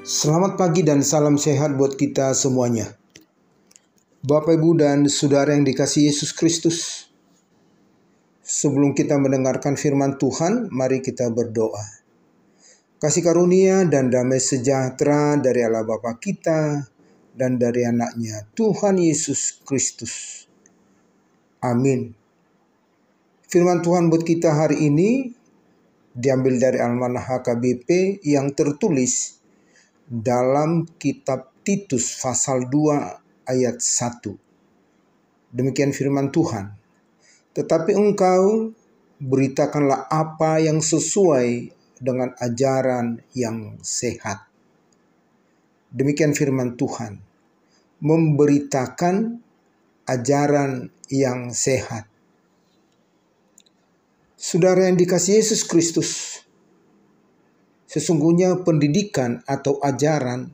Selamat pagi dan salam sehat buat kita semuanya. Bapak, Ibu, dan Saudara yang dikasihi Yesus Kristus. Sebelum kita mendengarkan firman Tuhan, mari kita berdoa. Kasih karunia dan damai sejahtera dari Allah Bapa kita dan dari anaknya Tuhan Yesus Kristus. Amin. Firman Tuhan buat kita hari ini diambil dari Almanah HKBP yang tertulis dalam kitab Titus pasal 2 ayat 1. Demikian firman Tuhan. Tetapi engkau beritakanlah apa yang sesuai dengan ajaran yang sehat. Demikian firman Tuhan. Memberitakan ajaran yang sehat. Saudara yang dikasihi Yesus Kristus, sesungguhnya pendidikan atau ajaran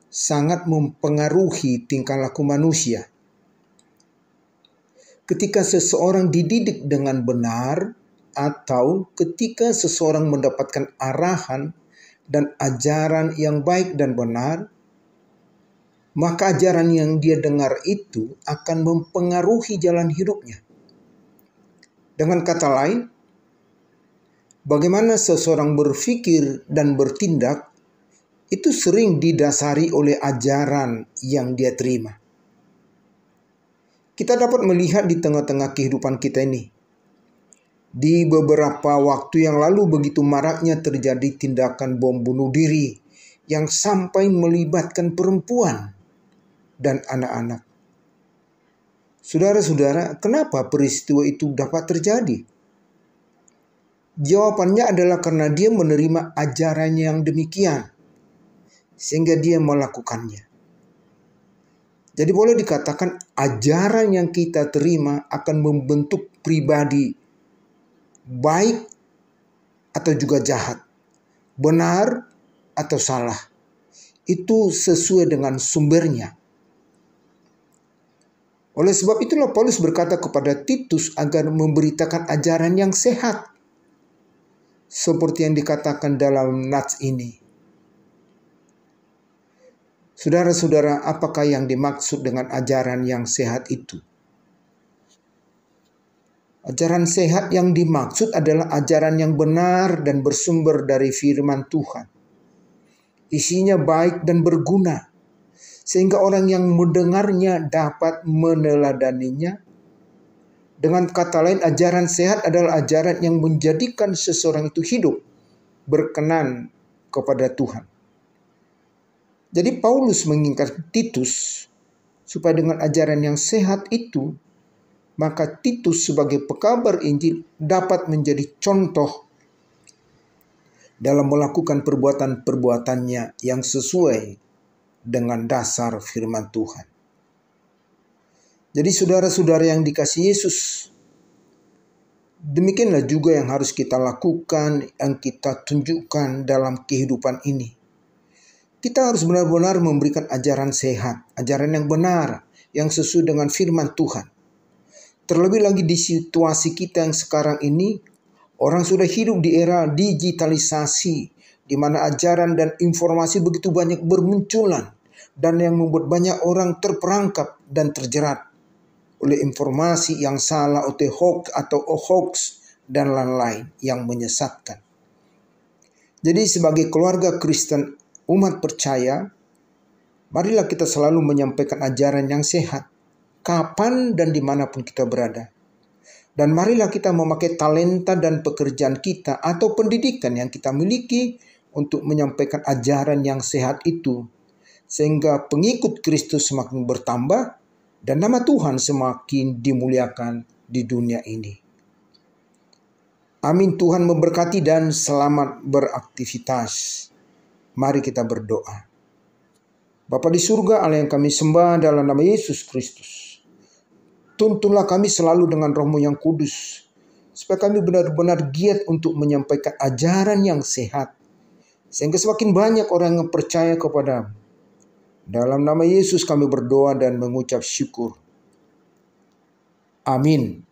sangat mempengaruhi tingkah laku manusia. Ketika seseorang dididik dengan benar atau ketika seseorang mendapatkan arahan dan ajaran yang baik dan benar, maka ajaran yang dia dengar itu akan mempengaruhi jalan hidupnya. Dengan kata lain, bagaimana seseorang berpikir dan bertindak itu sering didasari oleh ajaran yang dia terima. Kita dapat melihat di tengah-tengah kehidupan kita ini. Di beberapa waktu yang lalu begitu maraknya terjadi tindakan bom bunuh diri yang sampai melibatkan perempuan dan anak-anak. Saudara-saudara, kenapa peristiwa itu dapat terjadi? Jawabannya adalah karena dia menerima ajaran yang demikian, sehingga dia melakukannya. Jadi boleh dikatakan ajaran yang kita terima akan membentuk pribadi baik atau juga jahat, benar atau salah. Itu sesuai dengan sumbernya. Oleh sebab itulah Paulus berkata kepada Titus agar memberitakan ajaran yang sehat. Seperti yang dikatakan dalam nats ini. Saudara-saudara, apakah yang dimaksud dengan ajaran yang sehat itu? Ajaran sehat yang dimaksud adalah ajaran yang benar dan bersumber dari firman Tuhan. Isinya baik dan berguna, sehingga orang yang mendengarnya dapat meneladaninya. Dengan kata lain, ajaran sehat adalah ajaran yang menjadikan seseorang itu hidup berkenan kepada Tuhan. Jadi Paulus mengingatkan Titus supaya dengan ajaran yang sehat itu, maka Titus sebagai pekabar Injil dapat menjadi contoh dalam melakukan perbuatan-perbuatannya yang sesuai dengan dasar firman Tuhan. Jadi saudara-saudara yang dikasihi Yesus, demikianlah juga yang harus kita lakukan, yang kita tunjukkan dalam kehidupan ini. Kita harus benar-benar memberikan ajaran sehat, ajaran yang benar, yang sesuai dengan firman Tuhan. Terlebih lagi di situasi kita yang sekarang ini, orang sudah hidup di era digitalisasi, di mana ajaran dan informasi begitu banyak bermunculan, dan yang membuat banyak orang terperangkap dan terjerat oleh informasi yang salah atau hoax dan lain-lain yang menyesatkan. Jadi sebagai keluarga Kristen, umat percaya, marilah kita selalu menyampaikan ajaran yang sehat, kapan dan dimanapun kita berada. Dan marilah kita memakai talenta dan pekerjaan kita atau pendidikan yang kita miliki untuk menyampaikan ajaran yang sehat itu, sehingga pengikut Kristus semakin bertambah dan nama Tuhan semakin dimuliakan di dunia ini. Amin. Tuhan memberkati dan selamat beraktivitas. Mari kita berdoa. Bapa di surga, Allah yang kami sembah dalam nama Yesus Kristus. Tuntunlah kami selalu dengan Roh-Mu yang kudus, supaya kami benar-benar giat untuk menyampaikan ajaran yang sehat, sehingga semakin banyak orang yang percaya kepada-Mu. Dalam nama Yesus kami berdoa dan mengucap syukur. Amin.